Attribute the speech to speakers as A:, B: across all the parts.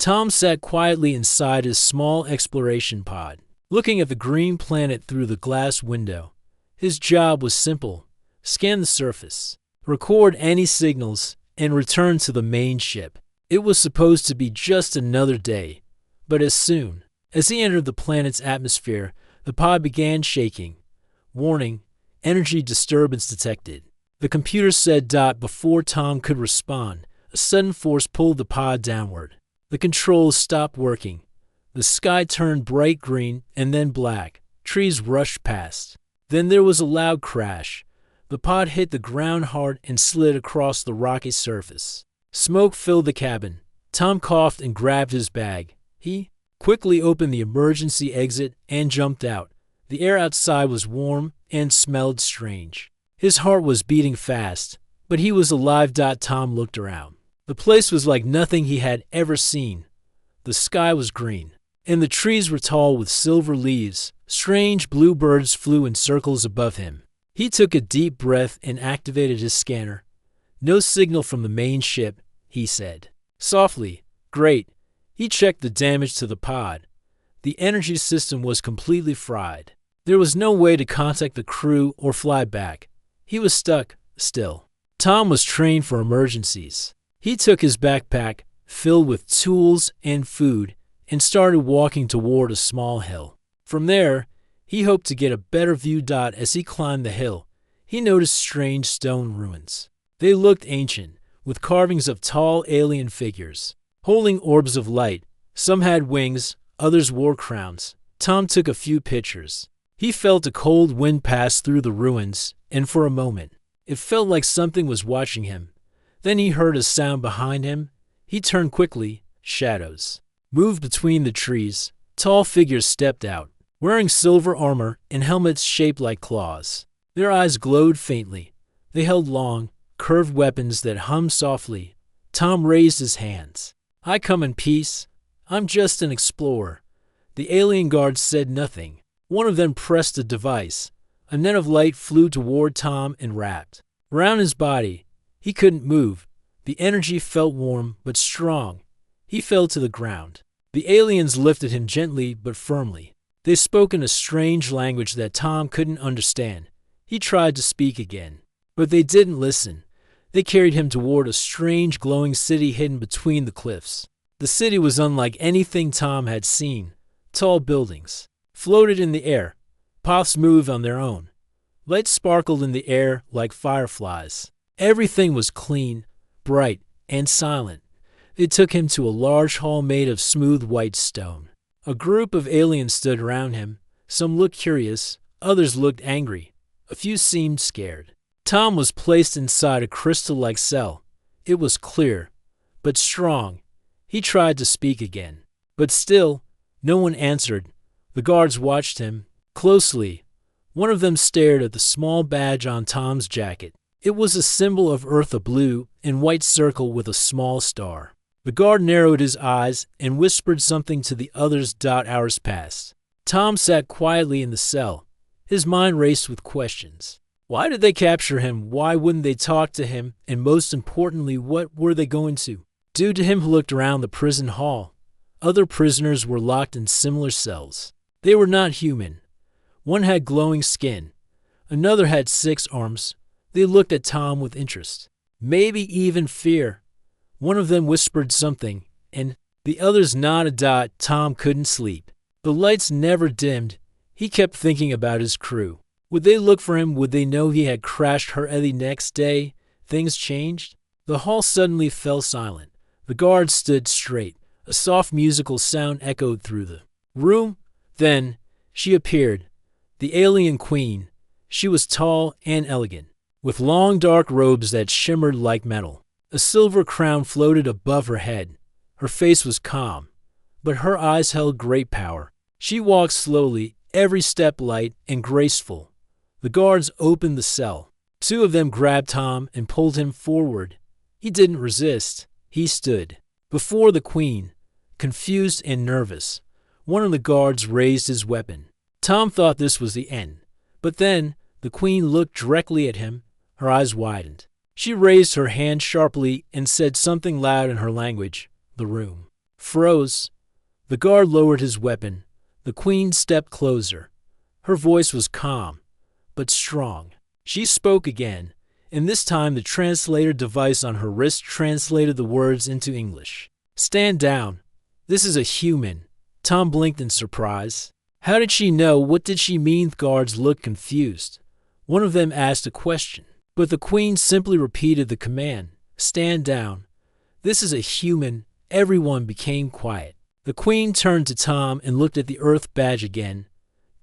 A: Tom sat quietly inside his small exploration pod, looking at the green planet through the glass window. His job was simple: scan the surface, record any signals, and return to the main ship. It was supposed to be just another day, but as soon as he entered the planet's atmosphere, the pod began shaking. Warning, energy disturbance detected. The computer said. Before Tom could respond, a sudden force pulled the pod downward. The controls stopped working. The sky turned bright green and then black. Trees rushed past. Then there was a loud crash. The pod hit the ground hard and slid across the rocky surface. Smoke filled the cabin. Tom coughed and grabbed his bag. He quickly opened the emergency exit and jumped out. The air outside was warm and smelled strange. His heart was beating fast, but he was alive. Tom looked around. The place was like nothing he had ever seen. The sky was green, and the trees were tall with silver leaves. Strange blue birds flew in circles above him. He took a deep breath and activated his scanner. No signal from the main ship, he said. Softly. Great. He checked the damage to the pod. The energy system was completely fried. There was no way to contact the crew or fly back. He was stuck, still. Tom was trained for emergencies. He took his backpack, filled with tools and food, and started walking toward a small hill. From there, he hoped to get a better view. As he climbed the hill, he noticed strange stone ruins. They looked ancient, with carvings of tall alien figures, holding orbs of light. Some had wings, others wore crowns. Tom took a few pictures. He felt a cold wind pass through the ruins, and for a moment, it felt like something was watching him. Then he heard a sound behind him. He turned quickly. Shadows moved between the trees. Tall figures stepped out, wearing silver armor and helmets shaped like claws. Their eyes glowed faintly. They held long, curved weapons that hummed softly. Tom raised his hands. I come in peace. I'm just an explorer. The alien guards said nothing. One of them pressed a device. A net of light flew toward Tom and wrapped around his body. He couldn't move. The energy felt warm but strong. He fell to the ground. The aliens lifted him gently but firmly. They spoke in a strange language that Tom couldn't understand. He tried to speak again, but they didn't listen. They carried him toward a strange glowing city hidden between the cliffs. The city was unlike anything Tom had seen. Tall buildings floated in the air. Paths moved on their own. Lights sparkled in the air like fireflies. Everything was clean, bright, and silent. They took him to a large hall made of smooth white stone. A group of aliens stood around him. Some looked curious, others looked angry. A few seemed scared. Tom was placed inside a crystal-like cell. It was clear, but strong. He tried to speak again, but still, no one answered. The guards watched him closely. One of them stared at the small badge on Tom's jacket. It was a symbol of Earth, a blue and white circle with a small star. The guard narrowed his eyes and whispered something to the others. Hours passed. Tom sat quietly in the cell. His mind raced with questions. Why did they capture him? Why wouldn't they talk to him? And most importantly, what were they going to do to him? He looked around the prison hall. Other prisoners were locked in similar cells. They were not human. One had glowing skin. Another had 6 arms. They looked at Tom with interest, maybe even fear. One of them whispered something, and the others nodded. Tom couldn't sleep. The lights never dimmed. He kept thinking about his crew. Would they look for him? Would they know he had crashed her? The next day, things changed. The hall suddenly fell silent. The guards stood straight. A soft musical sound echoed through the room. Then she appeared, the alien queen. She was tall and elegant, with long dark robes that shimmered like metal. A silver crown floated above her head. Her face was calm, but her eyes held great power. She walked slowly, every step light and graceful. The guards opened the cell. 2 of them grabbed Tom and pulled him forward. He didn't resist. He stood before the queen, confused and nervous. One of the guards raised his weapon. Tom thought this was the end, but then the queen looked directly at him. Her eyes widened. She raised her hand sharply and said something loud in her language. The room froze. The guard lowered his weapon. The queen stepped closer. Her voice was calm, but strong. She spoke again, and this time the translator device on her wrist translated the words into English. "Stand down. This is a human." Tom blinked in surprise. How did she know? What did she mean? The guards looked confused. One of them asked a question, but the queen simply repeated the command, "Stand down. This is a human." Everyone became quiet. The queen turned to Tom and looked at the Earth badge again.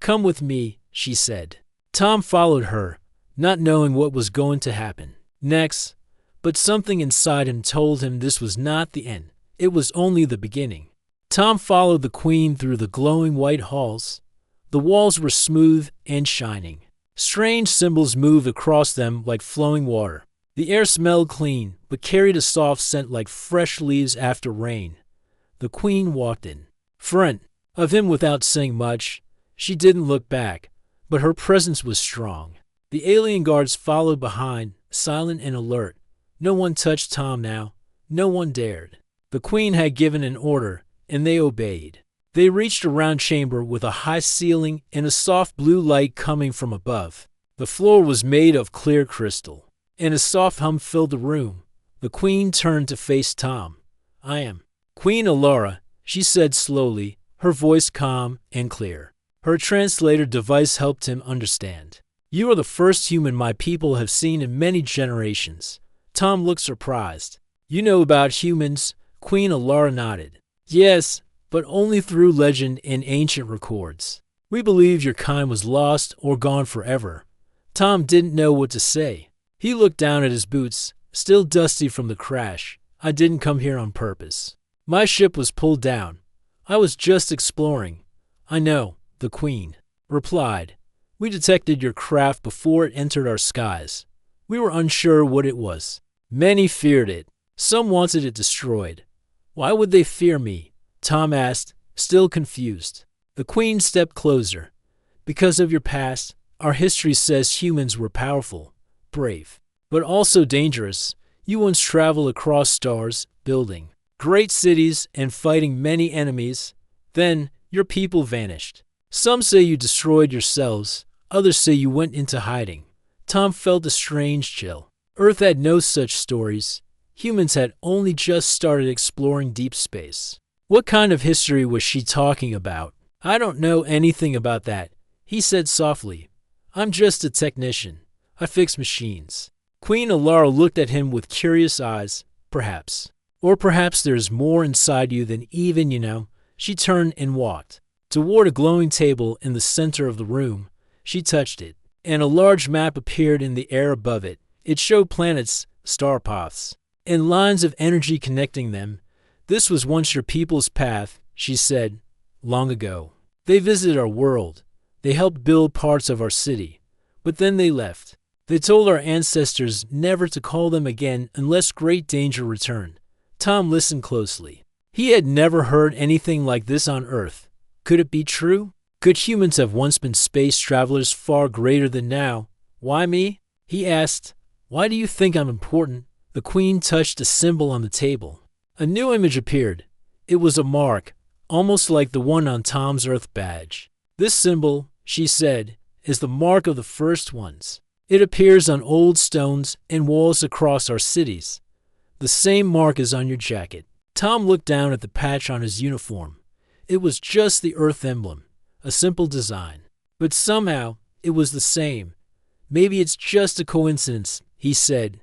A: "Come with me," she said. Tom followed her, not knowing what was going to happen next, but something inside him told him this was not the end. It was only the beginning. Tom followed the queen through the glowing white halls. The walls were smooth and shining. Strange symbols moved across them like flowing water. The air smelled clean, but carried a soft scent like fresh leaves after rain. The queen walked in front of him without saying much. She didn't look back, but her presence was strong. The alien guards followed behind, silent and alert. No one touched Tom now. No one dared. The queen had given an order, and they obeyed. They reached a round chamber with a high ceiling and a soft blue light coming from above. The floor was made of clear crystal, and a soft hum filled the room. The queen turned to face Tom. "I am Queen Alara," she said slowly, her voice calm and clear. Her translator device helped him understand. "You are the first human my people have seen in many generations." Tom looked surprised. "You know about humans?" Queen Alara nodded. "Yes, but only through legend and ancient records. We believe your kind was lost or gone forever." Tom didn't know what to say. He looked down at his boots, still dusty from the crash. "I didn't come here on purpose. My ship was pulled down. I was just exploring." "I know," the queen replied. "We detected your craft before it entered our skies. We were unsure what it was. Many feared it. Some wanted it destroyed." "Why would they fear me?" Tom asked, still confused. The queen stepped closer. "Because of your past. Our history says humans were powerful, brave, but also dangerous. You once traveled across stars, building great cities and fighting many enemies. Then your people vanished. Some say you destroyed yourselves. Others say you went into hiding." Tom felt a strange chill. Earth had no such stories. Humans had only just started exploring deep space. What kind of history was she talking about? "I don't know anything about that," he said softly. "I'm just a technician. I fix machines." Queen Alara looked at him with curious eyes. "Perhaps. Or perhaps there's more inside you than even you know." She turned and walked toward a glowing table in the center of the room. She touched it, and a large map appeared in the air above it. It showed planets, star paths, and lines of energy connecting them. "This was once your people's path," she said, "long ago. They visited our world. They helped build parts of our city. But then they left. They told our ancestors never to call them again unless great danger returned." Tom listened closely. He had never heard anything like this on Earth. Could it be true? Could humans have once been space travelers far greater than now? "Why me?" he asked. "Why do you think I'm important?" The queen touched a symbol on the table. A new image appeared. It was a mark, almost like the one on Tom's Earth badge. "This symbol," she said, "is the mark of the first ones. It appears on old stones and walls across our cities. The same mark is on your jacket." Tom looked down at the patch on his uniform. It was just the Earth emblem, a simple design. But somehow, it was the same. "Maybe it's just a coincidence," he said.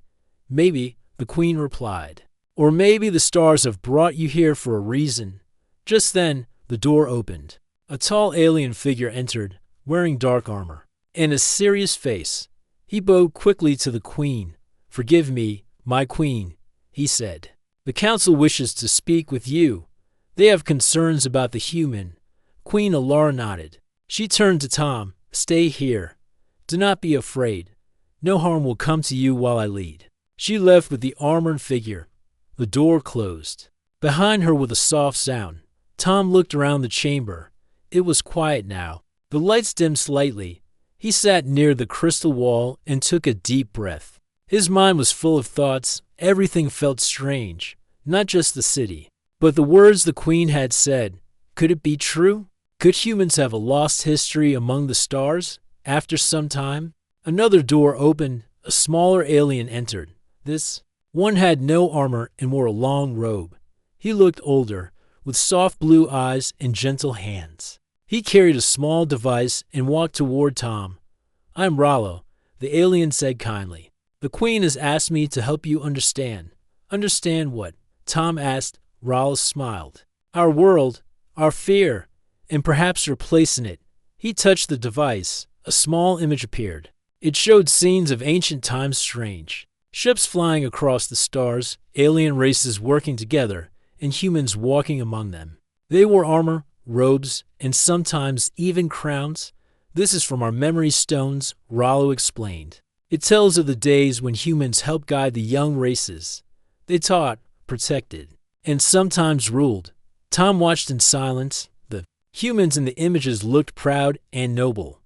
A: "Maybe," the queen replied. "Or maybe the stars have brought you here for a reason." Just then, the door opened. A tall alien figure entered, wearing dark armor and a serious face. He bowed quickly to the queen. "Forgive me, my queen," he said. "The council wishes to speak with you. They have concerns about the human." Queen Alara nodded. She turned to Tom. "Stay here. Do not be afraid. No harm will come to you while I lead." She left with the armored figure. The door closed behind her with a soft sound. Tom looked around the chamber. It was quiet now. The lights dimmed slightly. He sat near the crystal wall and took a deep breath. His mind was full of thoughts. Everything felt strange. Not just the city, But the words the queen had said, could it be true? Could humans have a lost history among the stars? After some time, another door opened. A smaller alien entered. This one had no armor and wore a long robe. He looked older, with soft blue eyes and gentle hands. He carried a small device and walked toward Tom. "I'm Rollo," the alien said kindly. "The queen has asked me to help you understand." "Understand what?" Tom asked. Rollo smiled. "Our world, our fear, and perhaps your place in it." He touched the device. A small image appeared. It showed scenes of ancient times strange. Ships flying across the stars, alien races working together, and humans walking among them. They wore armor, robes, and sometimes even crowns. "This is from our memory stones," Rollo explained. "It tells of the days when humans helped guide the young races. They taught, protected, and sometimes ruled." Tom watched in silence. The humans in the images looked proud and noble.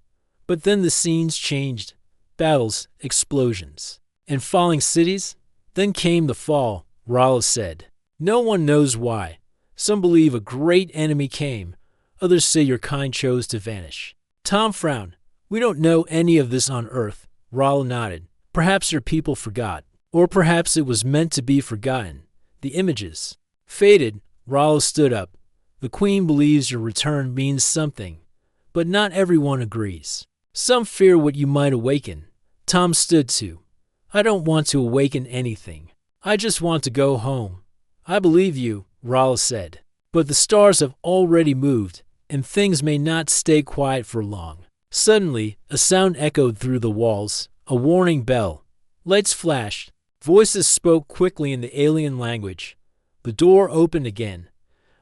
A: But then the scenes changed. Battles, explosions, and falling cities. Then came the fall, Rollo said. "No one knows why. Some believe a great enemy came. Others say your kind chose to vanish." Tom frowned. "We don't know any of this on Earth." Rollo nodded. "Perhaps your people forgot. Or perhaps it was meant to be forgotten." The images faded. Rollo stood up. "The queen believes your return means something, but not everyone agrees. Some fear what you might awaken." Tom stood too. "I don't want to awaken anything. I just want to go home." "I believe you," Rollo said. "But the stars have already moved, and things may not stay quiet for long." Suddenly, a sound echoed through the walls, a warning bell. Lights flashed. Voices spoke quickly in the alien language. The door opened again.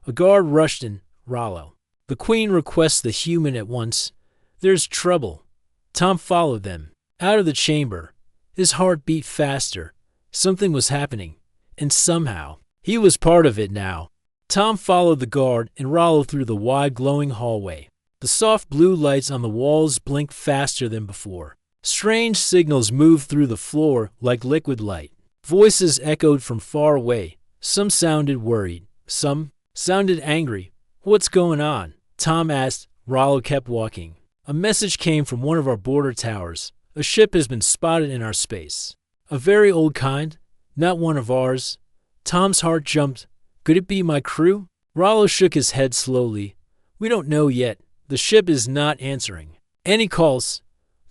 A: A guard rushed in. "Rollo, the queen requests the human at once. There's trouble." Tom followed them. Out of the chamber. His heart beat faster. Something was happening, and somehow, he was part of it now. Tom followed the guard and Rollo through the wide glowing hallway. The soft blue lights on the walls blinked faster than before. Strange signals moved through the floor like liquid light. Voices echoed from far away. Some sounded worried. Some sounded angry. "What's going on?" Tom asked. Rollo kept walking. "A message came from one of our border towers. A ship has been spotted in our space. A very old kind, not one of ours." Tom's heart jumped. Could it be my crew? Rollo shook his head slowly. "We don't know yet. The ship is not answering." "Any calls?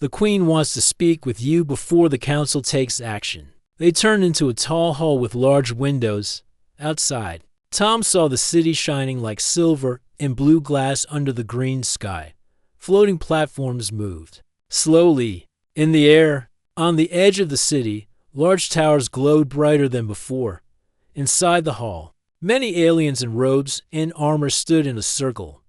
A: The queen wants to speak with you before the council takes action." They turned into a tall hall with large windows. Outside, Tom saw the city shining like silver and blue glass under the green sky. Floating platforms moved slowly in the air. On the edge of the city, large towers glowed brighter than before. Inside the hall, many aliens in robes and armor stood in a circle.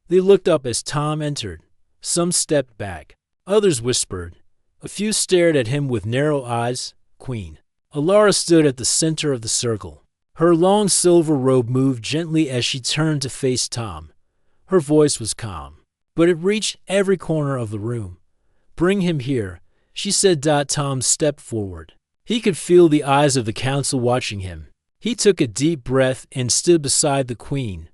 A: They looked up as Tom entered. Some stepped back. Others whispered. A few stared at him with narrow eyes. "Queen." Alara stood at the center of the circle. Her long silver robe moved gently as she turned to face Tom. Her voice was calm, but it reached every corner of the room. "Bring him here," she said. Tom stepped forward. He could feel the eyes of the council watching him. He took a deep breath and stood beside the queen.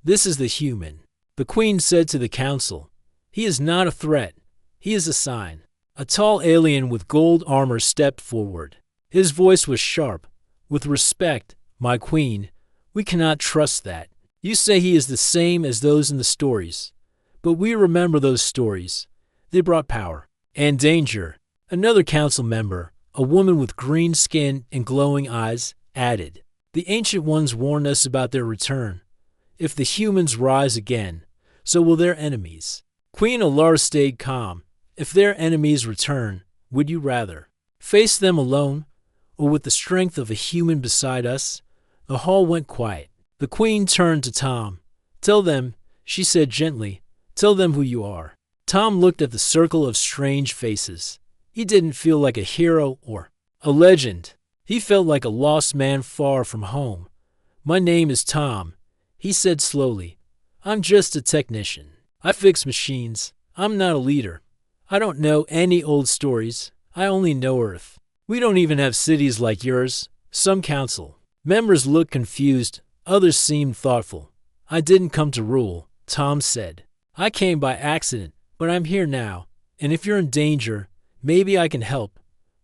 A: "This is the human," the queen said to the council. "He is not a threat. He is a sign." A tall alien with gold armor stepped forward. His voice was sharp. "With respect, my queen, we cannot trust that. You say he is the same as those in the stories. But we remember those stories. They brought power and danger." Another council member, a woman with green skin and glowing eyes, added, "The Ancient Ones warned us about their return. If the humans rise again, so will their enemies." Queen Alara stayed calm. "If their enemies return, would you rather face them alone or with the strength of a human beside us?" The hall went quiet. The queen turned to Tom. "Tell them," she said gently, "tell them who you are." Tom looked at the circle of strange faces. He didn't feel like a hero or a legend. He felt like a lost man far from home. "My name is Tom," he said slowly. "I'm just a technician. I fix machines. I'm not a leader. I don't know any old stories. I only know Earth. We don't even have cities like yours." Some council members looked confused. Others seemed thoughtful. I didn't come to rule, Tom said. I came by accident, but I'm here now, and if you're in danger, maybe I can help.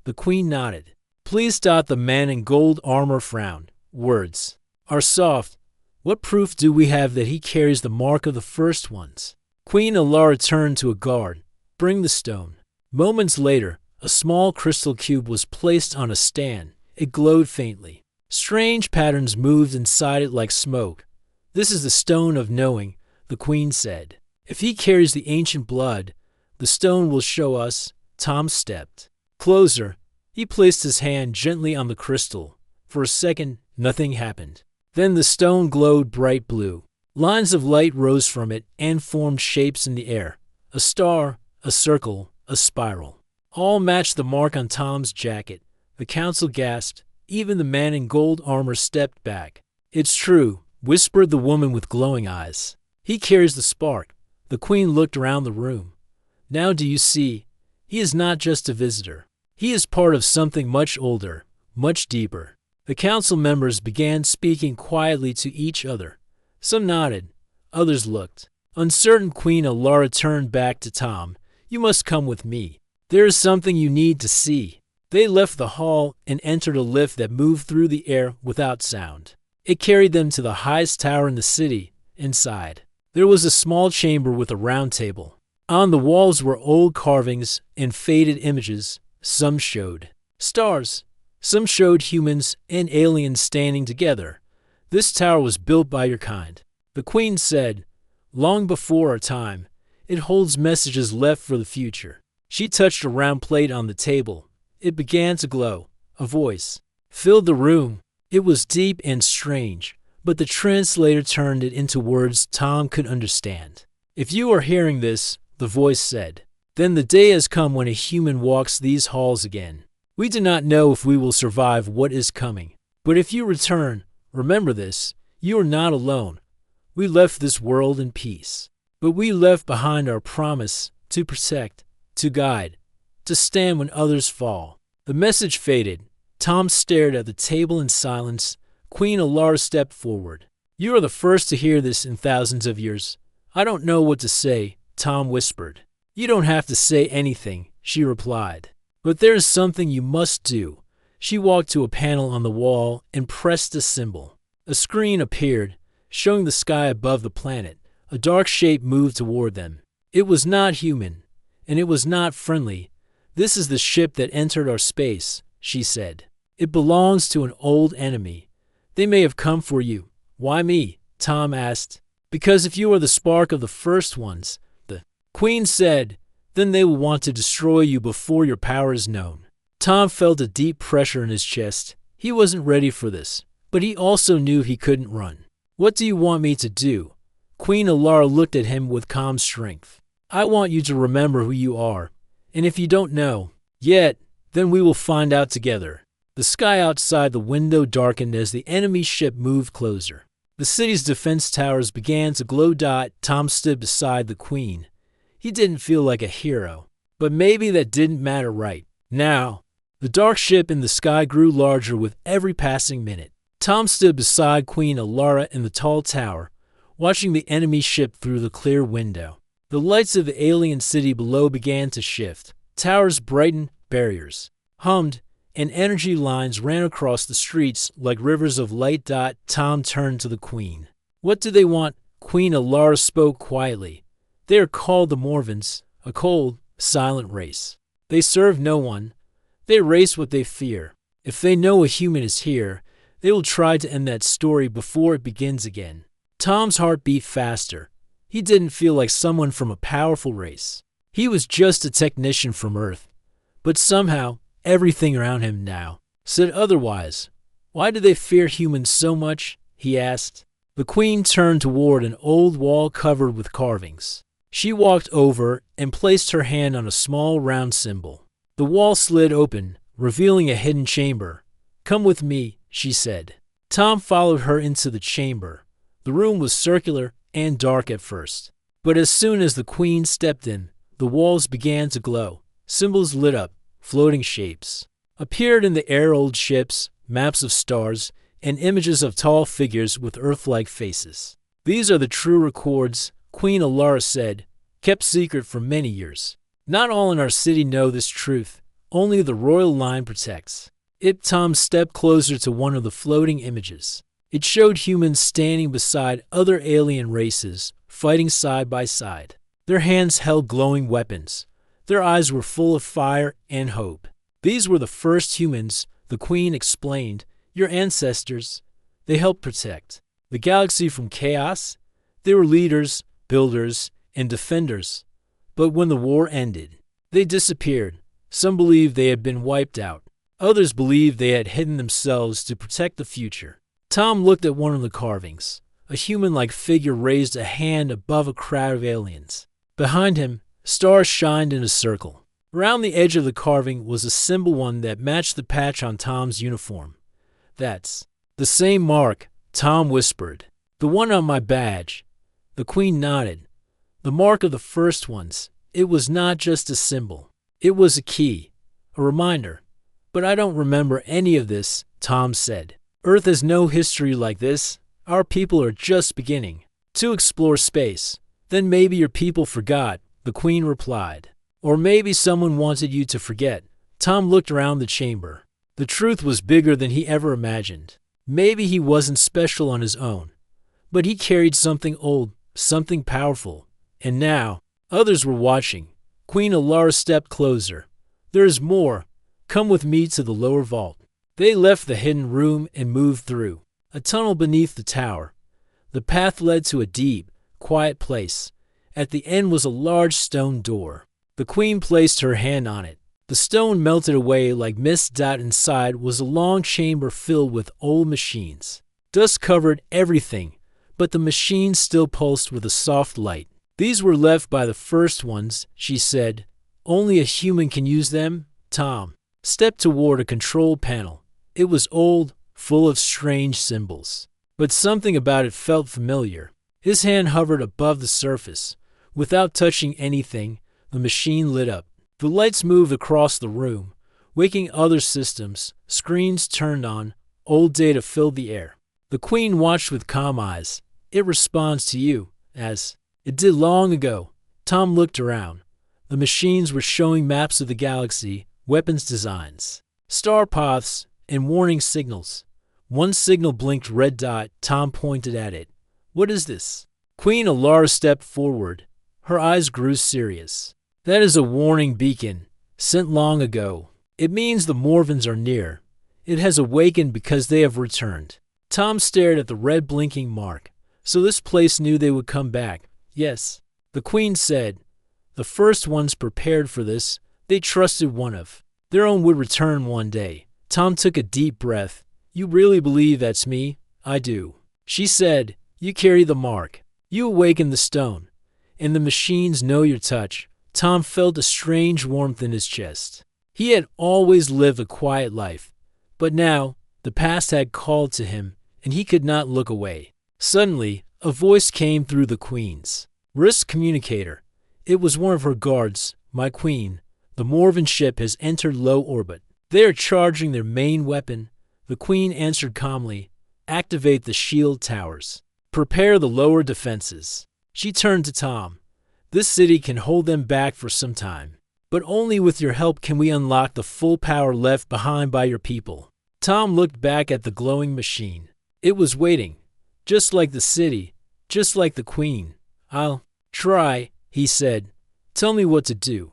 A: The queen nodded. Please. The man in gold armor frowned. Words are soft. What proof do we have that he carries the mark of the first ones? Queen Alara turned to a guard. Bring the stone. Moments later, a small crystal cube was placed on a stand. It glowed faintly. Strange patterns moved inside it like smoke. This is the stone of knowing, the queen said. If he carries the ancient blood, the stone will show us. Tom stepped closer. He placed his hand gently on the crystal. For a second, nothing happened. Then the stone glowed bright blue. Lines of light rose from it and formed shapes in the air. A star, a circle, a spiral. All matched the mark on Tom's jacket. The council gasped. Even the man in gold armor stepped back. It's true, whispered the woman with glowing eyes. He carries the spark. The queen looked around the room. Now do you see? He is not just a visitor. He is part of something much older, much deeper. The council members began speaking quietly to each other. Some nodded. Others looked. Uncertain, Queen Alara turned back to Tom. You must come with me. There is something you need to see. They left the hall and entered a lift that moved through the air without sound. It carried them to the highest tower in the city. Inside, there was a small chamber with a round table. On the walls were old carvings and faded images. Some showed stars. Some showed humans and aliens standing together. This tower was built by your kind. The queen said, long before our time. It holds messages left for the future. She touched a round plate on the table. It began to glow. A voice filled the room. It was deep and strange, but the translator turned it into words Tom could understand. If you are hearing this, the voice said, then the day has come when a human walks these halls again. We do not know if we will survive what is coming. But if you return, remember this, you are not alone. We left this world in peace. But we left behind our promise to protect, to guide, to stand when others fall. The message faded. Tom stared at the table in silence. Queen Alara stepped forward. You are the first to hear this in thousands of years. I don't know what to say, Tom whispered. You don't have to say anything, she replied. But there is something you must do. She walked to a panel on the wall and pressed a symbol. A screen appeared, showing the sky above the planet. A dark shape moved toward them. It was not human, and it was not friendly. This is the ship that entered our space, she said. It belongs to an old enemy. They may have come for you. Why me? Tom asked. Because if you are the spark of the first ones, the queen said, then they will want to destroy you before your power is known. Tom felt a deep pressure in his chest. He wasn't ready for this, but he also knew he couldn't run. What do you want me to do? Queen Alara looked at him with calm strength. I want you to remember who you are, and if you don't know yet, then we will find out together. The sky outside the window darkened as the enemy ship moved closer. The city's defense towers began to glow. Tom stood beside the queen. He didn't feel like a hero, but maybe that didn't matter right now. The dark ship in the sky grew larger with every passing minute. Tom stood beside Queen Alara in the tall tower, watching the enemy ship through the clear window. The lights of the alien city below began to shift. Towers brightened, barriers hummed, and energy lines ran across the streets like rivers of light. Tom turned to the queen. What do they want? Queen Alara spoke quietly. They are called the Morvans, a cold, silent race. They serve no one. They race what they fear. If they know a human is here, they will try to end that story before it begins again. Tom's heart beat faster. He didn't feel like someone from a powerful race. He was just a technician from Earth. But somehow, everything around him now said otherwise. Why do they fear humans so much? He asked. The queen turned toward an old wall covered with carvings. She walked over and placed her hand on a small round symbol. The wall slid open, revealing a hidden chamber. Come with me, she said. Tom followed her into the chamber. The room was circular and dark at first. But as soon as the queen stepped in, the walls began to glow. Symbols lit up. Floating shapes appeared in the air. Old ships, maps of stars, and images of tall figures with Earth-like faces. These are the true records, Queen Alara said, kept secret for many years. Not all in our city know this truth. Only the royal line protects. Tom stepped closer to one of the floating images. It showed humans standing beside other alien races, fighting side by side. Their hands held glowing weapons. Their eyes were full of fire and hope. These were the first humans, the Queen explained. Your ancestors. They helped protect the galaxy from chaos. They were leaders, builders, and defenders. But when the war ended, they disappeared. Some believed they had been wiped out. Others believed they had hidden themselves to protect the future. Tom looked at one of the carvings. A human-like figure raised a hand above a crowd of aliens. Behind him, stars shined in a circle. Around the edge of the carving was a symbol one that matched the patch on Tom's uniform. That's the same mark, Tom whispered. The one on my badge. The Queen nodded. The mark of the first ones. It was not just a symbol. It was a key, a reminder. But I don't remember any of this, Tom said. Earth has no history like this. Our people are just beginning to explore space. Then maybe your people forgot, the Queen replied. Or maybe someone wanted you to forget. Tom looked around the chamber. The truth was bigger than he ever imagined. Maybe he wasn't special on his own, but he carried something old, something powerful. And now, others were watching. Queen Alara stepped closer. There is more. Come with me to the lower vault. They left the hidden room and moved through a tunnel beneath the tower. The path led to a deep, quiet place. At the end was a large stone door. The Queen placed her hand on it. The stone melted away like mist. Inside was a long chamber filled with old machines. Dust covered everything, but the machines still pulsed with a soft light. These were left by the first ones, she said. Only a human can use them. Tom stepped toward a control panel. It was old, full of strange symbols, but something about it felt familiar. His hand hovered above the surface. Without touching anything, the machine lit up. The lights moved across the room, waking other systems. Screens turned on. Old data filled the air. The Queen watched with calm eyes. It responds to you, as it did long ago. Tom looked around. The machines were showing maps of the galaxy, weapons designs, star paths, and warning signals. One signal blinked red dot. Tom pointed at it. What is this? Queen Alara stepped forward. Her eyes grew serious. That is a warning beacon, sent long ago. It means the Morvans are near. It has awakened because they have returned. Tom stared at the red blinking mark. So this place knew they would come back. Yes, the Queen said. The first ones prepared for this. They trusted one of their own would return one day. Tom took a deep breath. You really believe that's me? I do. She said, you carry the mark. You awaken the stone. And the machines know your touch. Tom felt a strange warmth in his chest. He had always lived a quiet life. But now, the past had called to him, and he could not look away. Suddenly, a voice came through the Queen's wrist communicator. It was one of her guards. My Queen, the Morvan ship has entered low orbit. They are charging their main weapon. The Queen answered calmly. Activate the shield towers. Prepare the lower defenses. She turned to Tom. This city can hold them back for some time. But only with your help can we unlock the full power left behind by your people. Tom looked back at the glowing machine. It was waiting. Just like the city. Just like the Queen. I'll try, he said. Tell me what to do.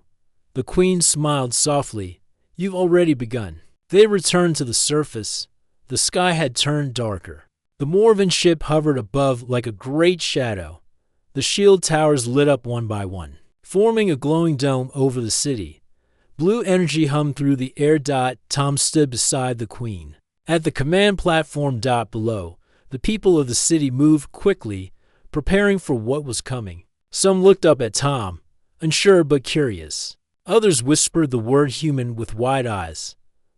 A: The Queen smiled softly. You've already begun. They returned to the surface. The sky had turned darker. The Morvan ship hovered above like a great shadow. The shield towers lit up one by one, forming a glowing dome over the city. Blue energy hummed through the air. Tom stood beside the Queen. At the command platform below, the people of the city moved quickly, preparing for what was coming. Some looked up at Tom, unsure but curious. Others whispered the word human with wide eyes.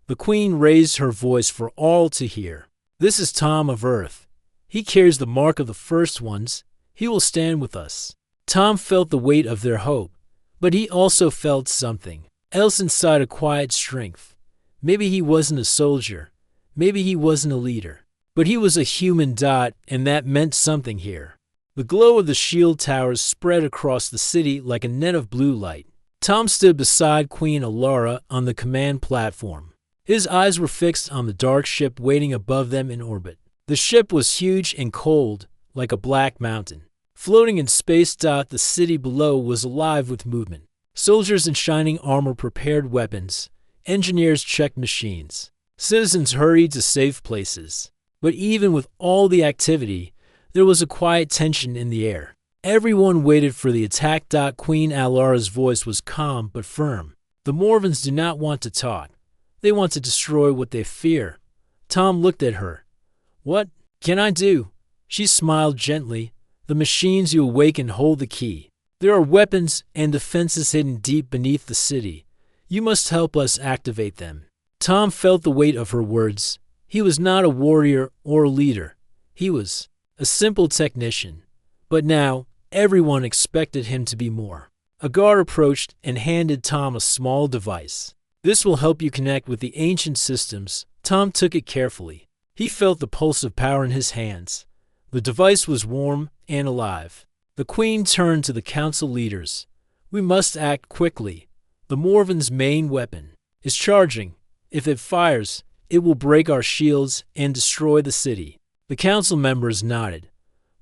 A: The Queen raised her voice for all to hear. This is Tom of Earth. He carries the mark of the first ones. He will stand with us. Tom felt the weight of their hope, but he also felt something else inside, a quiet strength. Maybe he wasn't a soldier. Maybe he wasn't a leader. But he was a human, and that meant something here. The glow of the shield towers spread across the city like a net of blue light. Tom stood beside Queen Alara on the command platform. His eyes were fixed on the dark ship waiting above them in orbit. The ship was huge and cold, like a black mountain. Floating in space, the city below was alive with movement. Soldiers in shining armor prepared weapons. Engineers checked machines. Citizens hurried to safe places. But even with all the activity, there was a quiet tension in the air. Everyone waited for the attack. Queen Alara's voice was calm but firm. The Morvans do not want to talk. They want to destroy what they fear. Tom looked at her. What can I do? She smiled gently. The machines you awaken hold the key. There are weapons and defenses hidden deep beneath the city. You must help us activate them. Tom felt the weight of her words. He was not a warrior or a leader. He was a simple technician. But now, everyone expected him to be more. A guard approached and handed Tom a small device. This will help you connect with the ancient systems. Tom took it carefully. He felt the pulse of power in his hands. The device was warm and alive. The Queen turned to the council leaders. We must act quickly. The Morvan's main weapon is charging. If it fires, it will break our shields and destroy the city. The council members nodded.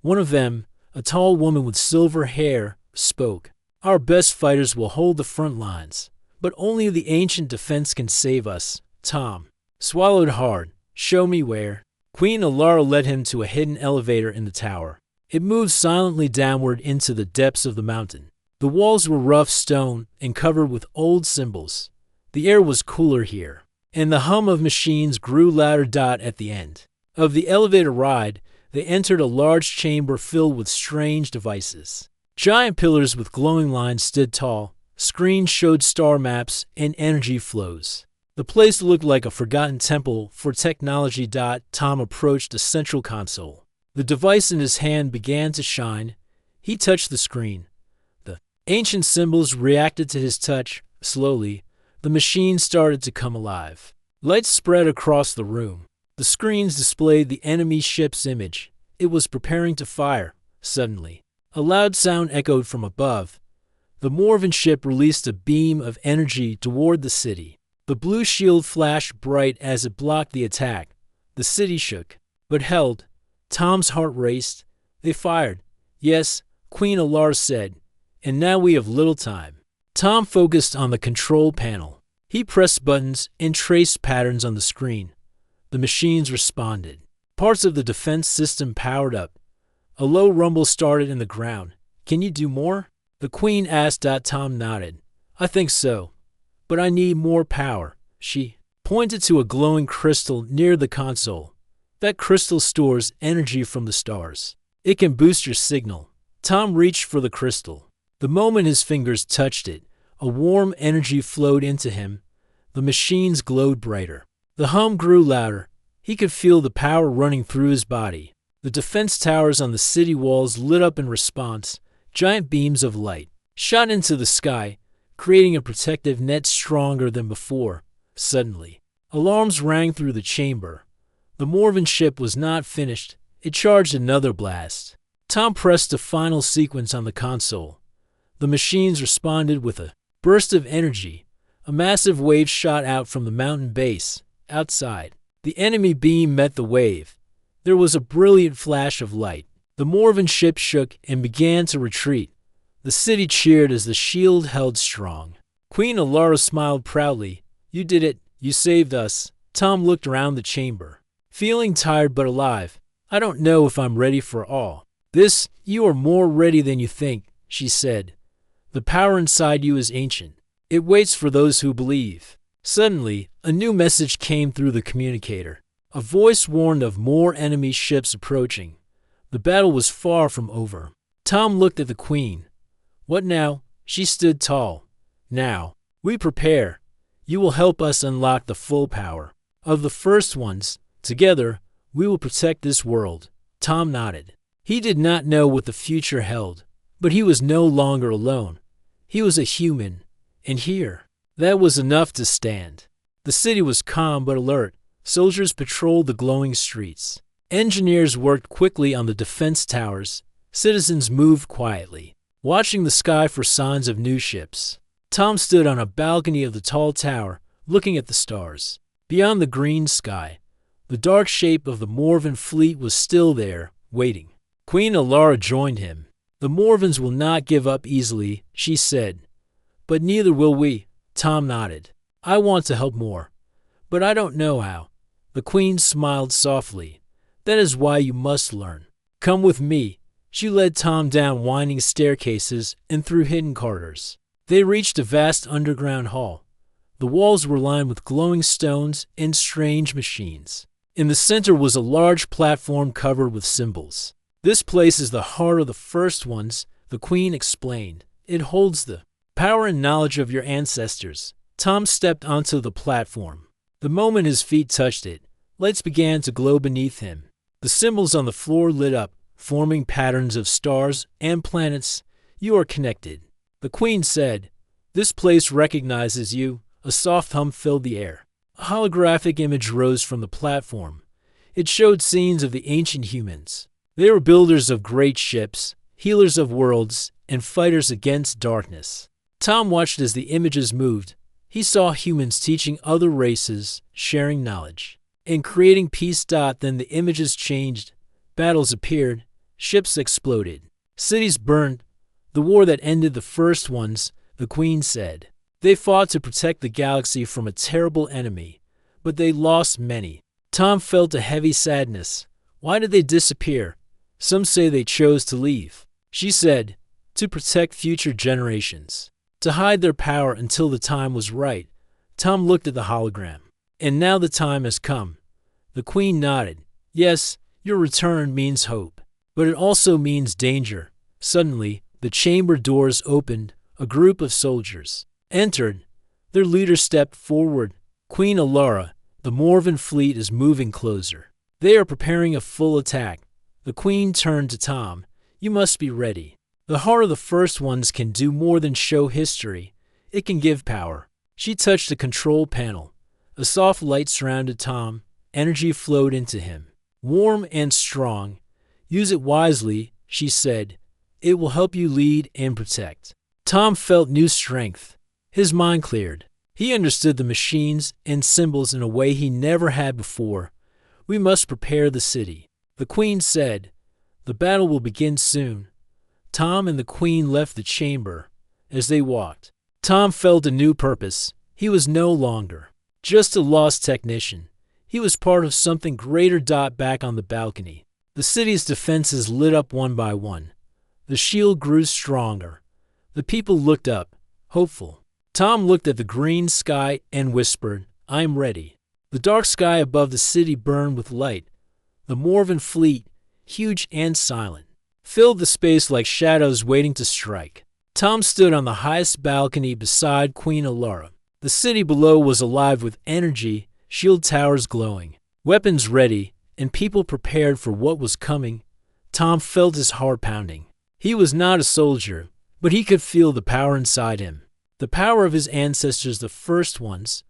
A: One of them, a tall woman with silver hair, spoke. Our best fighters will hold the front lines, but only the ancient defense can save us. Tom swallowed hard. Show me where. Queen Alara led him to a hidden elevator in the tower. It moved silently downward into the depths of the mountain. The walls were rough stone and covered with old symbols. The air was cooler here, and the hum of machines grew louder. At the end of the elevator ride, they entered a large chamber filled with strange devices. Giant pillars with glowing lines stood tall. Screens showed star maps and energy flows. The place looked like a forgotten temple for technology. Tom approached the central console. The device in his hand began to shine. He touched the screen. The ancient symbols reacted to his touch. Slowly, the machine started to come alive. Lights spread across the room. The screens displayed the enemy ship's image. It was preparing to fire. Suddenly, a loud sound echoed from above. The Morvan ship released a beam of energy toward the city. The blue shield flashed bright as it blocked the attack. The city shook, but held. Tom's heart raced. They fired. Yes, Queen Alara said, and now we have little time. Tom focused on the control panel. He pressed buttons and traced patterns on the screen. The machines responded. Parts of the defense system powered up. A low rumble started in the ground. Can you do more? The Queen asked. Tom nodded. I think so, but I need more power. She pointed to a glowing crystal near the console. That crystal stores energy from the stars. It can boost your signal. Tom reached for the crystal. The moment his fingers touched it, a warm energy flowed into him. The machines glowed brighter. The hum grew louder. He could feel the power running through his body. The defense towers on the city walls lit up in response. Giant beams of light shot into the sky, creating a protective net stronger than before. Suddenly, alarms rang through the chamber. The Morvan ship was not finished. It charged another blast. Tom pressed a final sequence on the console. The machines responded with a burst of energy. A massive wave shot out from the mountain base. Outside, the enemy beam met the wave. There was a brilliant flash of light. The Morvan ship shook and began to retreat. The city cheered as the shield held strong. Queen Alara smiled proudly. You did it. You saved us. Tom looked around the chamber, feeling tired but alive. I don't know if I'm ready for all this. You are more ready than you think, she said. The power inside you is ancient. It waits for those who believe. Suddenly, a new message came through the communicator. A voice warned of more enemy ships approaching. The battle was far from over. Tom looked at the Queen. What now? She stood tall. Now, we prepare. You will help us unlock the full power of the first ones. Together, we will protect this world. Tom nodded. He did not know what the future held, but he was no longer alone. He was a human, and here, that was enough to stand. The city was calm but alert. Soldiers patrolled the glowing streets. Engineers worked quickly on the defense towers. Citizens moved quietly, watching the sky for signs of new ships. Tom stood on a balcony of the tall tower, looking at the stars. Beyond the green sky, the dark shape of the Morven fleet was still there, waiting. Queen Alara joined him. "The Morvens will not give up easily," she said. "But neither will we." Tom nodded. "I want to help more, but I don't know how." The queen smiled softly. "That is why you must learn. Come with me." She led Tom down winding staircases and through hidden corridors. They reached a vast underground hall. The walls were lined with glowing stones and strange machines. In the center was a large platform covered with symbols. "This place is the heart of the First Ones," the queen explained. "It holds the power and knowledge of your ancestors." Tom stepped onto the platform. The moment his feet touched it, lights began to glow beneath him. The symbols on the floor lit up, forming patterns of stars and planets. "You are connected," the queen said. "This place recognizes you." A soft hum filled the air. A holographic image rose from the platform. It showed scenes of the ancient humans. They were builders of great ships, healers of worlds, and fighters against darkness. Tom watched as the images moved. He saw humans teaching other races, sharing knowledge, and creating peace. Then the images changed. Battles appeared. Ships exploded. Cities burned. The war that ended the First Ones, the queen said. They fought to protect the galaxy from a terrible enemy, but they lost many. Tom felt a heavy sadness. Why did they disappear? Some say they chose to leave. She said, to protect future generations, to hide their power until the time was right. Tom looked at the hologram. "And now the time has come." The queen nodded. "Yes, your return means hope, but it also means danger." Suddenly, the chamber doors opened. A group of soldiers entered. Their leader stepped forward. "Queen Alara, the Morven fleet is moving closer. They are preparing a full attack." The queen turned to Tom. "You must be ready. The heart of the First Ones can do more than show history. It can give power." She touched the control panel. A soft light surrounded Tom. Energy flowed into him, warm and strong. "Use it wisely," she said. "It will help you lead and protect." Tom felt new strength. His mind cleared. He understood the machines and symbols in a way he never had before. "We must prepare the city," the queen said. "The battle will begin soon." Tom and the queen left the chamber. As they walked, Tom felt a new purpose. He was no longer just a lost technician. He was part of something greater. Back on the balcony, the city's defenses lit up one by one. The shield grew stronger. The people looked up, hopeful. Tom looked at the green sky and whispered, "I'm ready." The dark sky above the city burned with light. The Morven fleet, huge and silent, filled the space like shadows waiting to strike. Tom stood on the highest balcony beside Queen Alara. The city below was alive with energy, shield towers glowing, weapons ready, and people prepared for what was coming. Tom felt his heart pounding. He was not a soldier, but he could feel the power inside him. The power of his ancestors, the First Ones.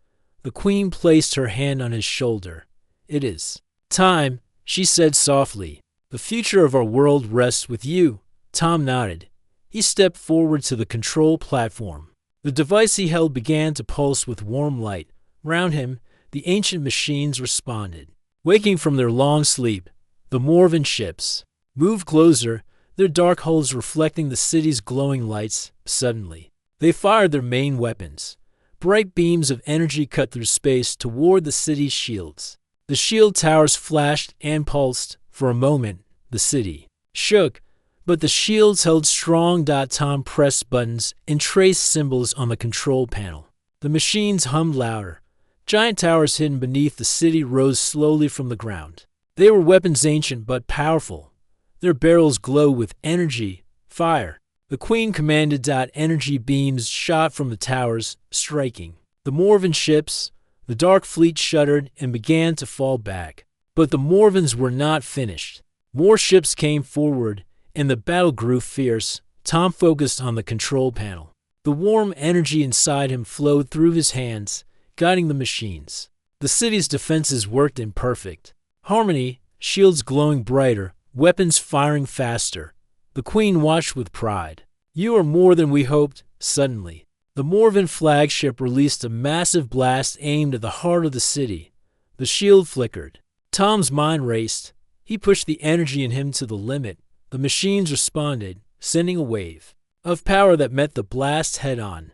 A: The queen placed her hand on his shoulder. "It is time," she said softly. "The future of our world rests with you." Tom nodded. He stepped forward to the control platform. The device he held began to pulse with warm light. Round him, the ancient machines responded. Waking from their long sleep, the Morven ships moved closer, their dark hulls reflecting the city's glowing lights. Suddenly, they fired their main weapons. Bright beams of energy cut through space toward the city's shields. The shield towers flashed and pulsed. For a moment, the city shook, but the shields held strong. Tom pressed buttons and traced symbols on the control panel. The machines hummed louder. Giant towers hidden beneath the city rose slowly from the ground. They were weapons ancient but powerful. Their barrels glowed with energy, fire. The queen commanded. Energy beams shot from the towers, striking the Morven ships. The dark fleet shuddered and began to fall back. But the Morvens were not finished. More ships came forward, and the battle grew fierce. Tom focused on the control panel. The warm energy inside him flowed through his hands, guiding the machines. The city's defenses worked in perfect harmony shields glowing brighter, weapons firing faster. The Queen watched with pride. "You are more than we hoped." Suddenly, the Morven flagship released a massive blast aimed at the heart of the city. The shield flickered. Tom's mind raced. He pushed the energy in him to the limit. The machines responded, sending a wave of power that met the blast head-on.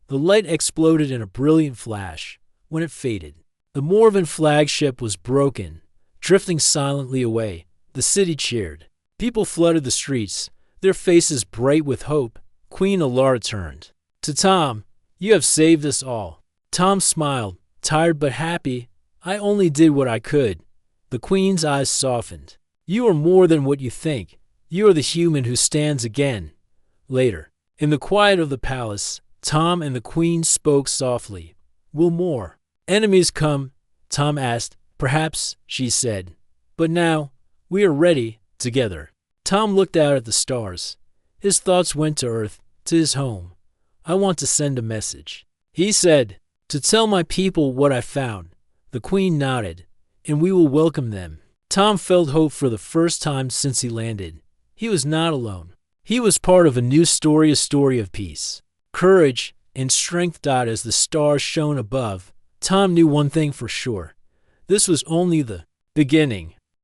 A: The light exploded in a brilliant flash. When it faded, the Morven flagship was broken, drifting silently away. The city cheered. People flooded the streets, their faces bright with hope. Queen Alara turned to Tom. "You have saved us all." Tom smiled, tired but happy. "I only did what I could." The Queen's eyes softened. "You are more than what you think. You are the human who stands again." Later, in the quiet of the palace, Tom and the Queen spoke softly. "Will more enemies come?" Tom asked. "Perhaps," she said. "But now, we are ready, together." Tom looked out at the stars. His thoughts went to Earth, to his home. "I want to send a message," he said, "to tell my people what I found." The Queen nodded. "And we will welcome them." Tom felt hope for the first time since he landed. He was not alone. He was part of a new story, a story of peace, courage, and strength. As the stars shone above, Tom knew one thing for sure. This was only the beginning.